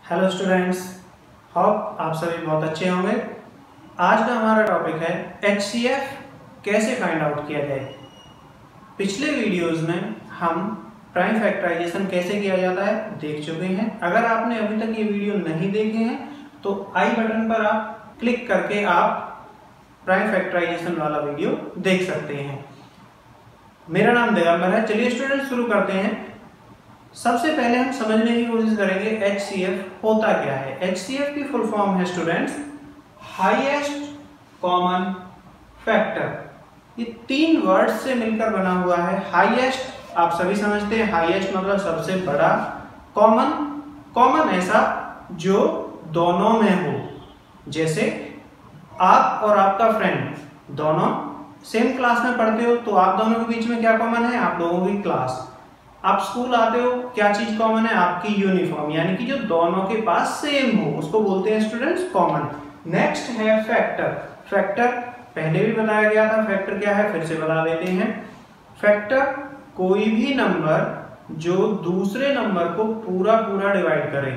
Hello students, hope आप सभी बहुत अच्छे होंगे। आज का हमारा टॉपिक है HCF कैसे फाइंड आउट किया जाए। पिछले वीडियोस में हम प्राइम फैक्टराइजेशन कैसे किया जाता है देख चुके हैं। अगर आपने अभी तक ये वीडियो नहीं देखे हैं तो आई बटन पर आप क्लिक करके आप प्राइम फैक्टराइजेशन वाला वीडियो देख सकते हैं। मेरा नाम दिगंबर है। चलिए स्टूडेंट्स शुरू करते हैं। सबसे पहले हम समझने की कोशिश करेंगे HCF होता क्या है। HCF की फुल फॉर्म है स्टूडेंट्स हाईएस्ट कॉमन फैक्टर। ये तीन वर्ड से मिलकर बना हुआ है। हाईएस्ट आप सभी समझते हैं, हाईएस्ट मतलब सबसे बड़ा। कॉमन, कॉमन ऐसा जो दोनों में हो, जैसे आप और आपका फ्रेंड दोनों सेम क्लास में पढ़ते हो तो आप दोनों के बीच में क्या कॉमन है, आप लोगों की क्लास। आप स्कूल आते हो, क्या चीज कॉमन है, आपकी यूनिफॉर्म, यानी कि जो दोनों के पास सेम हो उसको बोलते हैं स्टूडेंट्स कॉमन। नेक्स्ट है फैक्टर। फैक्टर पहले भी बताया गया था, फैक्टर क्या है फिर से बता देते हैं। फैक्टर कोई भी नंबर जो दूसरे नंबर को पूरा पूरा डिवाइड करे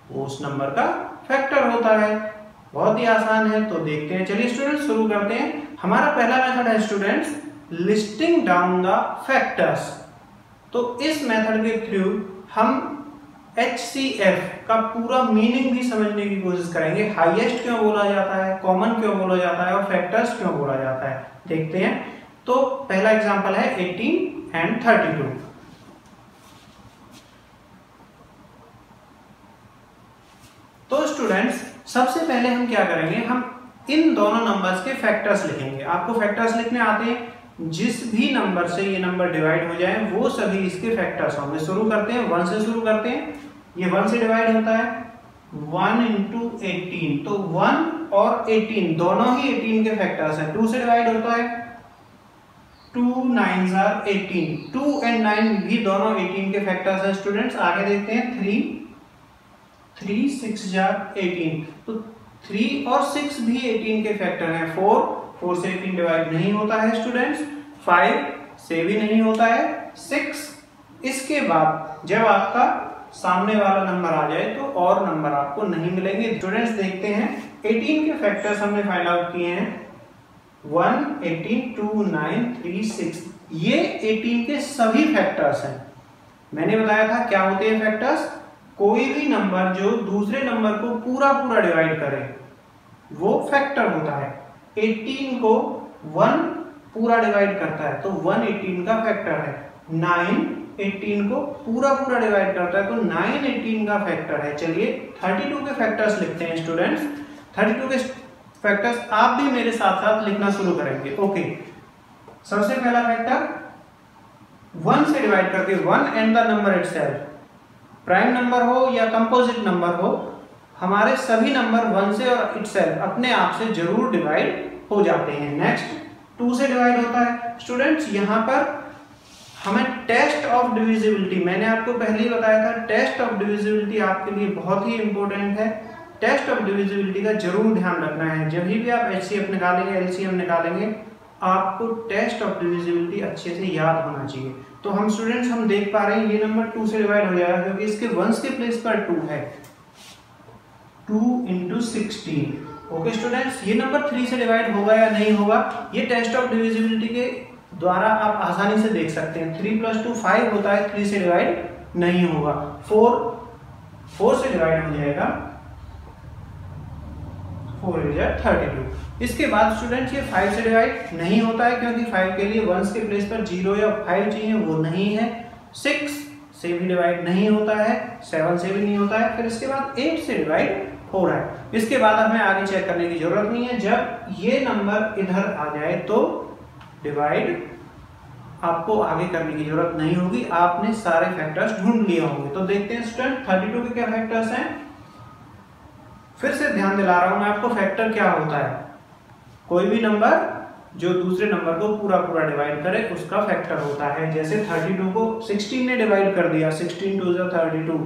वो उस नंबर का फैक्टर होता है। बहुत ही आसान है, तो देखते हैं। चलिए स्टूडेंट्स शुरू करते हैं। हमारा पहला मेथड है students listing down the factors. तो इस मेथड के थ्रू हम HCF का पूरा मीनिंग भी समझने की कोशिश करेंगे। हाईएस्ट क्यों बोला जाता है, कॉमन क्यों बोला जाता है और फैक्टर्स क्यों बोला जाता है, देखते हैं। तो पहला एग्जांपल है 18 एंड 32। तो स्टूडेंट्स सबसे पहले हम क्या करेंगे, हम इन दोनों नंबर्स के फैक्टर्स लिखेंगे। आपको फैक्टर्स लिखने आते हैं। जिस भी नंबर से ये नंबर डिवाइड हो जाए वो सभी इसके फैक्टर्स होंगे। शुरू करते हैं 1 से शुरू करते हैं। ये 1 से डिवाइड होता है 1 into 18, तो 1 और 18 दोनों ही 18 के फैक्टर्स हैं। 2 से डिवाइड होता है 2 9s are 18, 2 and 9 भी दोनों 18 के फैक्टर्स हैं स्टूडेंट्स। आगे देखते हैं 3 6s are 18, तो 3 और 6 भी 18 के फैक्टर हैं। 4 से 18 डिवाइड नहीं होता है स्टूडेंट्स। 5 से भी नहीं होता है। 6 इसके बाद जब आपका सामने वाला नंबर आ जाए तो और नंबर आपको नहीं मिलेंगे। स्टूडेंट्स देखते हैं 18 के फैक्टर्स हमने फाइंड आउट किए हैं 1 18 2 9 3 6। ये 18 के सभी फैक्टर्स हैं। मैंने बताया था क्या होते हैं फैक्टर्स, कोई भी नंबर जो दूसरे नंबर को पूरा पूरा डिवाइड करे वो फैक्टर होता है। 18 को 1 पूरा डिवाइड करता है तो 1 18 का फैक्टर है। 9 18 को पूरा पूरा डिवाइड करता है तो 9 18 का फैक्टर है। चलिए 32 के फैक्टर्स लिखते हैं स्टूडेंट्स। 32 के फैक्टर्स आप भी मेरे साथ साथ लिखना शुरू करेंगे। ओके, सबसे पहला फैक्टर 1 से डिवाइड करके 1 and the number itself. Prime number हो या कंपोजिट नंबर हो, हमारे सभी नंबर 1 से और इटसेल्फ अपने आप से जरूर डिवाइड हो जाते हैं। नेक्स्ट 2 से डिवाइड होता है स्टूडेंट्स। यहां पर हमें टेस्ट ऑफ डिविजिबिलिटी, मैंने आपको पहले ही बताया था टेस्ट ऑफ डिविजिबिलिटी आपके लिए बहुत ही इंपॉर्टेंट है। टेस्ट ऑफ डिविजिबिलिटी का जरूर ध्यान रखना है। जब भी आप HCF निकालेंगे, LCM निकालेंगे, आपको टेस्ट ऑफ डिविजिबिलिटी अच्छे से याद होना चाहिए। तो हम स्टूडेंट्स हम देख पा रहे हैं ये नंबर 2 से डिवाइड हो जाएगा क्योंकि इसके 1s के प्लेस पर 2 है। 2 into 16। ओके स्टूडेंट्स, ये नंबर 3 से डिवाइड होगा या नहीं होगा, ये टेस्ट ऑफ डिविजिबिलिटी के द्वारा आप आसानी से देख सकते हैं। 3 + 2 5 होता है, 3 से डिवाइड नहीं होगा। 4 से डिवाइड हो जाएगा, 4 × 32। इसके बाद स्टूडेंट्स ये 5 से डिवाइड नहीं होता है क्योंकि 5 के लिए 1s के प्लेस पर 0 या 5 चाहिए, वो नहीं है। 6 से भी डिवाइड नहीं होता है, 7 से भी नहीं होता है। फिर इसके बाद 8 से डिवाइड हो रहा है। इसके बाद हमें आगे चेक करने की जरूरत नहीं है। जब ये नंबर इधर आ जाए तो डिवाइड आपको आगे करने की जरूरत नहीं होगी, आपने सारे फैक्टर्स ढूंढ लिए होंगे। तो देखते हैं स्टूडेंट 32 के क्या फैक्टर्स हैं। फिर से ध्यान दिला रहा हूं मैं आपको, फैक्टर क्या होता है, कोई भी नंबर जो दूसरे नंबर को पूरा पूरा डिवाइड करे उसका फैक्टर होता है। जैसे 32 को 16 ने डिवाइड कर दिया, 16 2 × 32,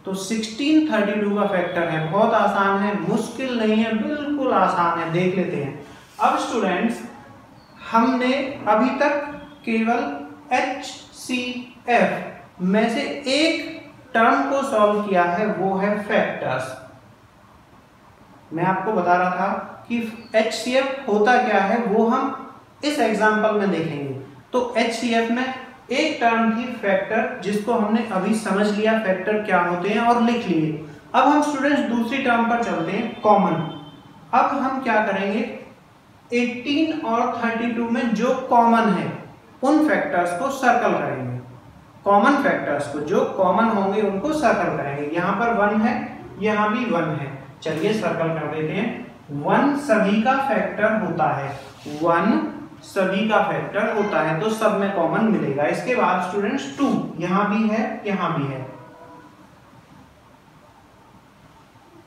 तो 16 32 का फैक्टर है। बहुत आसान है, मुश्किल नहीं है, बिल्कुल आसान है। देख लेते हैं। अब स्टूडेंट्स हमने अभी तक केवल HCF में से एक टर्म को सॉल्व किया है वो है फैक्टर्स। मैं आपको बता रहा था कि HCF होता क्या है वो हम इस एग्जांपल में देखेंगे। तो HCF में एक टर्म थी फैक्टर, जिसको हमने अभी समझ लिया फैक्टर क्या होते हैं और लिख लिए। अब हम स्टूडेंट्स दूसरी टर्म पर चलते हैं, कॉमन। अब हम क्या करेंगे, 18 और 32 में जो कॉमन है उन फैक्टर्स को सर्कल करेंगे। कॉमन फैक्टर्स को जो कॉमन होंगे उनको सर्कल करेंगे। यहाँ पर 1 है, यहाँ भी 1 है। चलिए सर्कल कर देते हैं। 1 सभी का फैक्टर होता है, 1 सभी का फैक्टर होता है, तो सब में कॉमन मिलेगा। इसके बाद स्टूडेंट्स 2 यहाँ भी है, यहाँ भी है।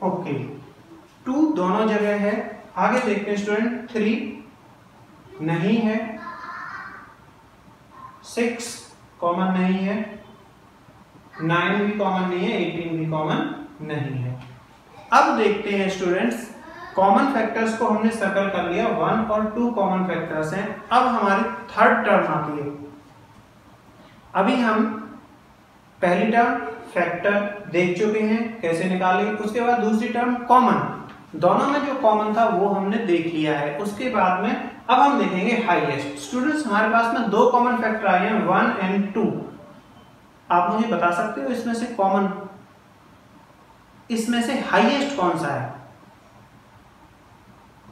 ओके, 2 दोनों जगह है। आगे देखते हैं स्टूडेंट, 3 नहीं है, 6 कॉमन नहीं है, 9 भी कॉमन नहीं है, 18 भी कॉमन नहीं है। अब देखते हैं स्टूडेंट्स, कॉमन फैक्टर्स को हमने सर्कल कर लिया, 1 और 2 कॉमन फैक्टर्स हैं। अब हमारी थर्ड टर्म आती है। अभी हम पहली टर्म फैक्टर देख चुके हैं कैसे निकाले, उसके बाद दूसरी टर्म कॉमन, दोनों में जो कॉमन था वो हमने देख लिया है। उसके बाद में अब हम देखेंगे हाईएस्ट। स्टूडेंट्स हमारे पास में 2 कॉमन फैक्टर आए हैं, 1 और 2। आप मुझे बता सकते हो इसमें से कॉमन, इसमें से हाईएस्ट कौन सा है?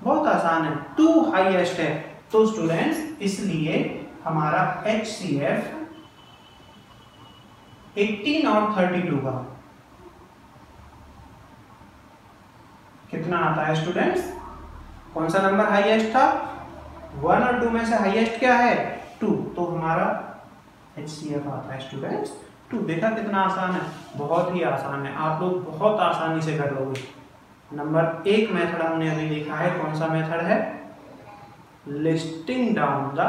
बहुत आसान है, 2 हाईएस्ट है। तो स्टूडेंट्स इसलिए हमारा HCF 18 और 32 का कितना आता है स्टूडेंट्स? कौन सा नंबर हाईएस्ट था? 1 और 2 में से हाईएस्ट क्या है? 2। तो हमारा HCF आता है स्टूडेंट्स 2। देखा कितना आसान है, बहुत ही आसान है, आप लोग बहुत आसानी से कर लोगे। नंबर 1 मेथड हमने अभी देखा है, कौन सा मेथड है? लिस्टिंग डाउन द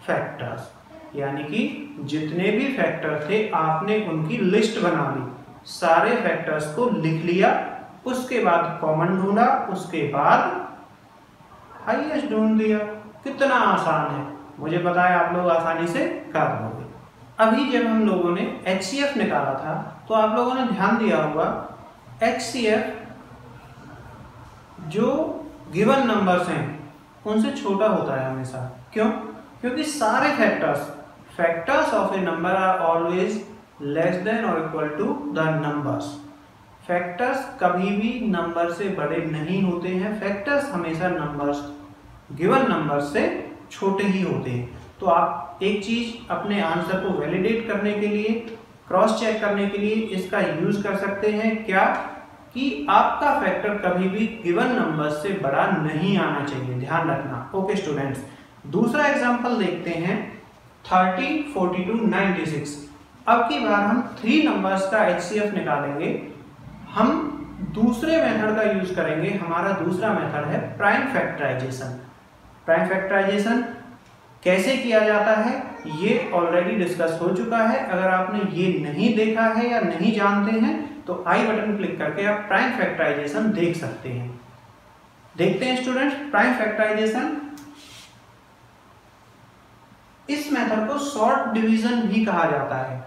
फैक्टर्स, यानी कि जितने भी फैक्टर थे आपने उनकी लिस्ट बना ली, सारे फैक्टर्स को लिख लिया, उसके बाद कॉमन ढूंढा, उसके बाद हाईएस्ट ढूंढ दिया। कितना आसान है, मुझे पता है आप लोग आसानी से कर लोगे। अभी जब हम लोगों ने HCF निकाला था तो आप लोगों ने ध्यान दिया होगा, HCF जो गिवन नंबर्स हैं उनसे छोटा होता है हमेशा। क्यों? क्योंकि सारे factors of a number are always less than और equal to the numbers. Factors कभी भी नंबर से बड़े नहीं होते हैं, फैक्टर्स हमेशा नंबर्स, गिवन नंबर्स से छोटे ही होते हैं। तो आप एक चीज अपने आंसर को वैलिडेट करने के लिए, क्रॉस चेक करने के लिए इसका यूज कर सकते हैं, क्या कि आपका फैक्टर कभी भी गिवन नंबर से बड़ा नहीं आना चाहिए, ध्यान रखना। ओके स्टूडेंट्स, दूसरा एग्जांपल देखते हैं, 30, 42, 96। अब की बार हम 3 नंबर्स का HCF निकालेंगे। हम दूसरे मेथड का यूज करेंगे। हमारा दूसरा मेथड है प्राइम फैक्टराइजेशन। प्राइम फैक्टराइजेशन कैसे किया जाता है ये ऑलरेडी डिस्कस हो चुका है। अगर आपने ये नहीं देखा है या नहीं जानते हैं तो आई बटन क्लिक करके आप प्राइम फैक्टराइजेशन देख सकते हैं। देखते हैं स्टूडेंट्स प्राइम फैक्टराइजेशन। इस मेथड को शॉर्ट डिवीजन भी कहा जाता है।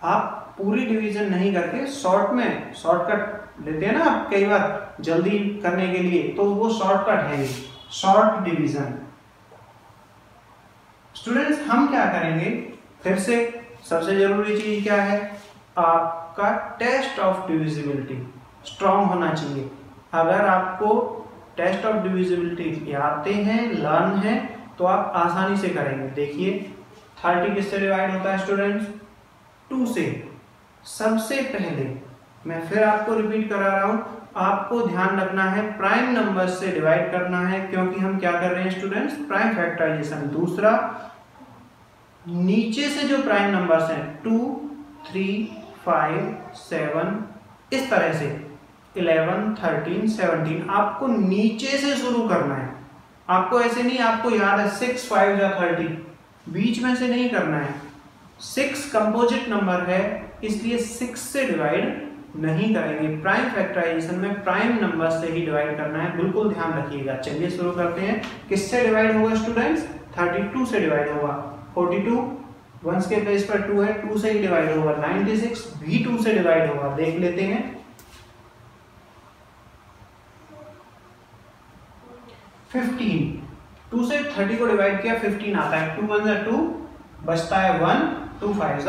आप पूरी डिवीजन नहीं करके शॉर्ट में, शॉर्टकट लेते हैं ना आप कई बार जल्दी करने के लिए, तो वो शॉर्टकट है, शॉर्ट डिवीजन। स्टूडेंट्स हम क्या करेंगे, फिर से सबसे जरूरी चीज क्या है, आपका टेस्ट ऑफ डिविजिबिलिटी स्ट्रांग होना चाहिए। अगर आपको टेस्ट ऑफ डिविजिबिलिटी आते हैं, लर्न है, तो आप आसानी से करेंगे। देखिए 30 किससे डिवाइड होता है स्टूडेंट्स? 2 से। सबसे पहले मैं फिर आपको रिपीट करा रहा हूं, आपको ध्यान रखना है प्राइम नंबर से डिवाइड करना है, क्योंकि हम क्या कर रहे हैं स्टूडेंट्स, प्राइम फैक्टराइजेशन। दूसरा, नीचे से जो प्राइम नंबर्स हैं 2, 3, 5, 7, इस तरह से 11, 13, 17, आपको नीचे से शुरू करना है। आपको ऐसे नहीं, आपको याद है 6, 5 या 30, बीच में से नहीं करना है। 6 कंपोजिट नंबर है, इसलिए 6 से डिवाइड नहीं करेंगे। प्राइम फैक्टराइजेशन में प्राइम नंबर से ही डिवाइड करना है, बिल्कुल ध्यान रखिएगा। चलिए शुरू करते हैं। किससे डिवाइड होगा स्टूडेंट्स? 32 से डिवाइड होगा। 42, 1 के प्लेस पर 2 है, 2 से ही डिवाइड होगा। 96 भी 2 से डिवाइड होगा, देख लेते हैं। 15, 2 से 30 को डिवाइड किया 15 आता है, 2 1 2 बचता है 1, 2 5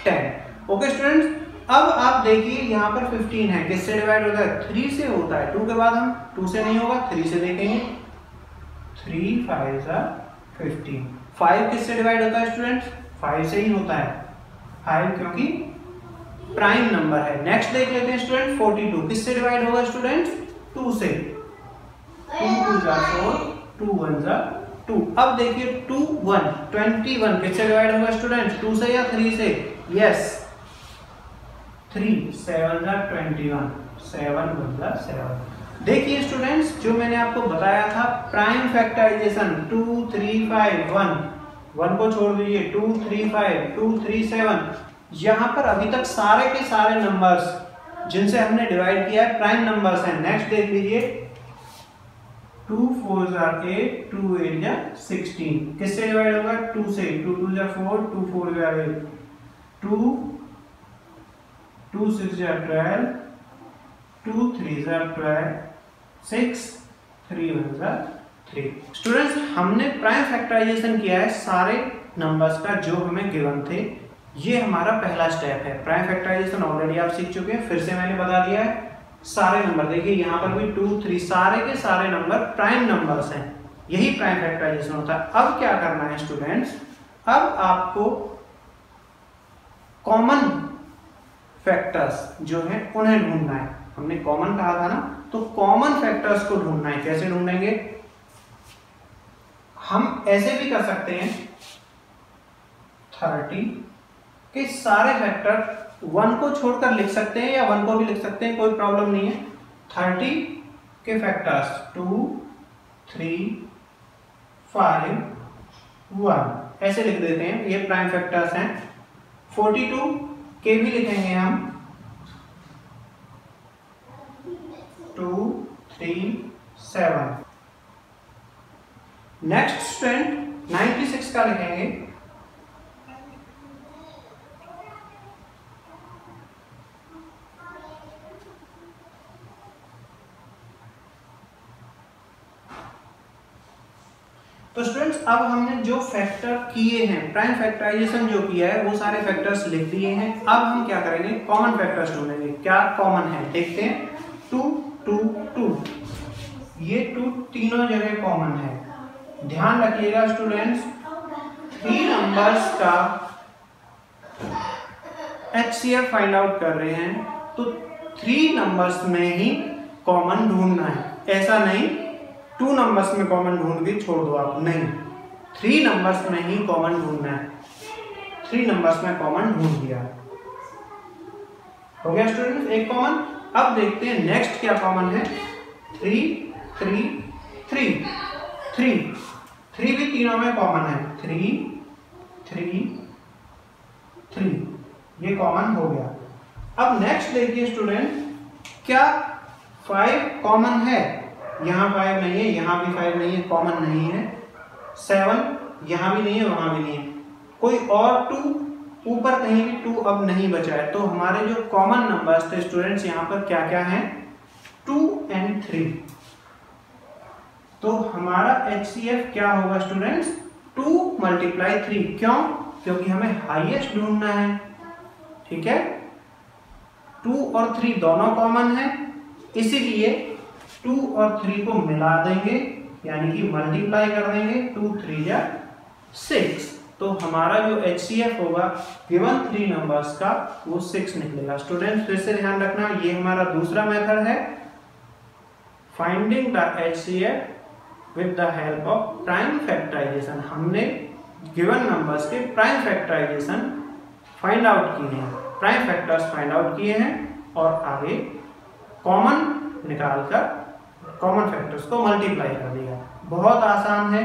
10। ओके स्टूडेंट्स, अब आप देखिए यहाँ पर 15 है, किससे डिवाइड होता है? 3 से होता है। 2 के बाद हम 2 से नहीं होगा, 3 से देखेंगे। 3 5 15। 5 किससे डिवाइड होता है स्टूडेंट्स? 5 से ही होता है, 5 क्योंकि प्राइम नंबर है। नेक्स्ट देख लेते हैं स्टूडेंट 42 किससे डिवाइड होगा स्टूडेंट्स? 2 से। 2 2 4, 2 1 2। अब देखिए 2 1 21 किससे डिवाइड होगा स्टूडेंट्स? 2 से या 3 से? यस, 3 7 21, 7 1 7। देखिए स्टूडेंट्स, जो मैंने आपको बताया था प्राइम फैक्टराइजेशन 2 3 5 1 को छोड़ दीजिए, 2 3 5 2 3 7। यहाँ पर अभी तक सारे के सारे नंबर्स जिनसे हमने डिवाइड किया है प्राइम नंबर्स हैं। नेक्स्ट देख लीजिए 2 4 8 2 8 16 किससे डिवाइड होगा? 2 से। 2 2 4 2 4 8 2 2 6 12 2 3 12 6 3 1 3। स्टूडेंट्स, हमने प्राइम फैक्टराइजेशन किया है सारे नंबर्स का जो हमें गिवन थे। ये हमारा पहला स्टेप है। प्राइम फैक्टराइजेशन ऑलरेडी आप सीख चुके हैं, फिर से मैंने बता दिया है। सारे नंबर देखिए यहाँ पर भी 2 3 सारे के सारे नंबर प्राइम नंबर्स हैं, यही प्राइम फैक्टराइजेशन होता है। अब क्या करना है स्टूडेंट्स? अब आपको कॉमन फैक्टर्स जो हैं उन्हें ढूंढना है। हमने कॉमन कहा था ना, तो कॉमन फैक्टर्स को ढूंढना है। कैसे ढूंढेंगे? हम ऐसे भी कर सकते हैं 30 के सारे फैक्टर 1 को छोड़कर लिख सकते हैं या 1 को भी लिख सकते हैं, कोई प्रॉब्लम नहीं है। 30 के फैक्टर्स 2 3 5 1 ऐसे लिख देते हैं, ये प्राइम फैक्टर्स हैं। 42 के भी लिखेंगे हम 2 3 7। नेक्स्ट स्टूडेंट 96 का लिखेंगे तो स्टूडेंट्स, अब हमने जो फैक्टर किए हैं, प्राइम फैक्टराइजेशन जो किया है, वो सारे फैक्टर्स लिख दिए हैं। अब हम क्या करेंगे? कॉमन फैक्टर्स ढूंढेंगे। क्या कॉमन है देखते हैं। 2 2 2 ये 2 तीनों जगह कॉमन है। ध्यान रखिएगा स्टूडेंट्स, 3 नंबर्स का HCF फाइंड आउट कर रहे हैं तो 3 नंबर्स में ही कॉमन ढूंढना है। ऐसा नहीं 2 नंबर्स में कॉमन ढूंढ के छोड़ दो आप, नहीं, 3 नंबर्स में ही कॉमन ढूंढना है। 3 नंबर्स में कॉमन ढूंढ दिया, हो गया स्टूडेंट्स एक कॉमन। अब देखते हैं नेक्स्ट क्या कॉमन है। 3 3 3 3 3 भी तीनों में कॉमन है। 3 3 3 ये कॉमन हो गया। अब नेक्स्ट देखिए स्टूडेंट, क्या 5 कॉमन है? यहाँ 5 नहीं है, यहाँ भी 5 नहीं है, कॉमन नहीं है। 7 यहाँ भी नहीं है, वहां भी नहीं है। कोई और 2 ऊपर कहीं भी 2 अब नहीं बचा है। तो हमारे जो कॉमन नंबर्स थे स्टूडेंट्स यहाँ पर क्या क्या हैं? 2 और 3। तो हमारा HCF क्या होगा स्टूडेंट्स? 2 × 3। क्यों? क्योंकि हमें हाईएस्ट ढूंढना है। ठीक है, 2 और 3 दोनों कॉमन है, इसीलिए 2 और 3 को मिला देंगे, यानी कि मल्टीप्लाई कर देंगे। 2 3 6। तो हमारा जो HCF होगा गिवन 3 नंबर्स का वो 6 निकलेगा। स्टूडेंट्स फिर से ध्यान रखना, ये हमारा दूसरा मेथड है, finding the HCF with the help of prime factorisation. हमने गिवन नंबर्स के प्राइम फैक्टराइजेशन फाइंड आउट किए हैं, प्राइम फैक्टर्स फाइंड आउट किए हैं और आगे कॉमन निकालकर कॉमन फैक्टर्स को मल्टीप्लाई कर दिया। बहुत आसान है,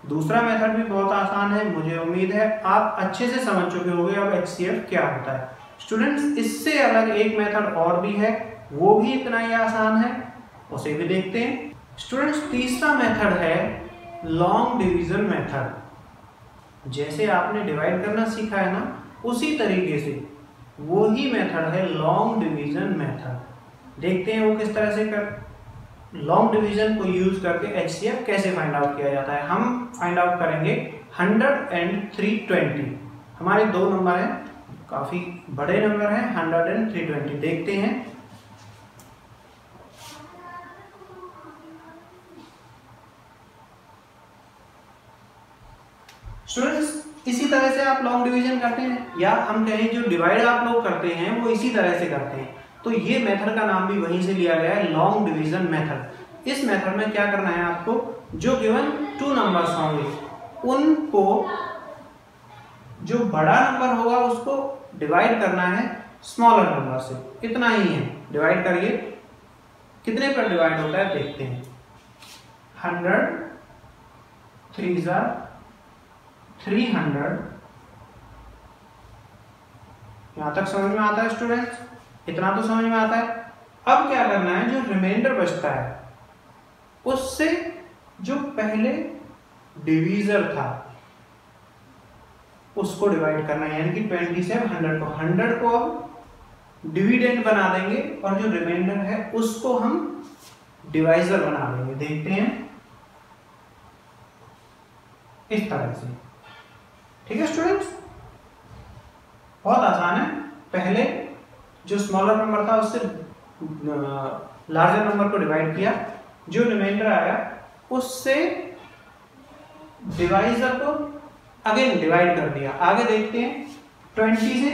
दूसरा मेथड भी बहुत आसान है। मुझे उम्मीद है आप अच्छे से समझ चुके होंगे अब HCF क्या होता है। स्टूडेंट्स, इससे अलग एक मेथड और भी है, वो भी इतना ही आसान है, उसे भी देखते हैं। स्टूडेंट्स, तीसरा मेथड है लॉन्ग डिवीजन मेथड। जैसे आपने डिवाइड करना सीखा है ना, उसी तरीके से वही मेथड है लॉन्ग डिवीजन मेथड। देखते हैं वो किस तरह से कर लॉन्ग डिवीजन को यूज करके HCF कैसे फाइंड आउट किया जाता है। हम फाइंड आउट करेंगे 100 एंड 320। हमारे दो नंबर हैं, काफी बड़े नंबर हैं, 100 एंड 320। देखते हैं। स्टूडेंट्स, इसी तरह से आप लॉन्ग डिवीजन करते हैं, या हम कहें जो डिवाइड आप लोग करते हैं वो इसी तरह से करते हैं। तो ये मेथड का नाम भी वहीं से लिया गया है, लॉन्ग डिवीजन मेथड। इस मेथड में क्या करना है आपको, जो गिवन 2 नंबर्स होंगे उनको, जो बड़ा नंबर होगा उसको डिवाइड करना है स्मॉलर नंबर से। इतना ही है, डिवाइड करिए। कितने पर डिवाइड होता है देखते हैं। 100 3 300। यहां तक समझ में आता है स्टूडेंट्स? इतना तो समझ में आता है। अब क्या करना है, जो रिमाइंडर बचता है उससे जो पहले डिवीजर था उसको डिवाइड करना है, यानी कि 20 से 100 को अब डिविडेंड बना देंगे और जो रिमाइंडर है उसको हम डिवाइजर बना देंगे। देखते हैं इस तरह से। ठीक है स्टूडेंट्स, बहुत आसान है। पहले जो स्मॉलर नंबर था उससे लार्जर नंबर को डिवाइड किया, जो रिमाइंडर आया उससे डिवाइजर को अगेन डिवाइड कर दिया। आगे देखते हैं 20 से।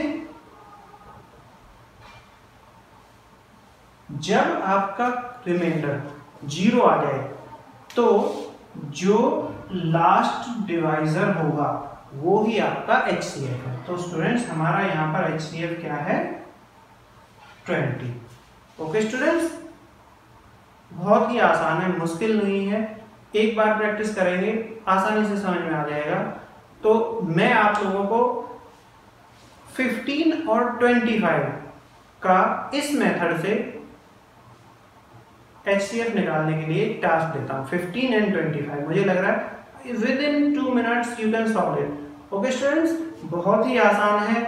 जब आपका रिमाइंडर 0 आ जाए तो जो लास्ट डिवाइजर होगा वो ही आपका HCF है। तो स्टूडेंट्स हमारा यहां पर HCF क्या है, 20। ओके स्टूडेंट्स, बहुत ही आसान है, मुश्किल नहीं है। एक बार प्रैक्टिस करेंगे आसानी से समझ में आ जाएगा। तो मैं आप लोगों को 15 और 25 का इस मेथड से HCF निकालने के लिए टास्क देता हूं। 15 एंड 25 मुझे लग रहा है with in 2 minutes you can solve it. Okay students, बहुत ही आसान है।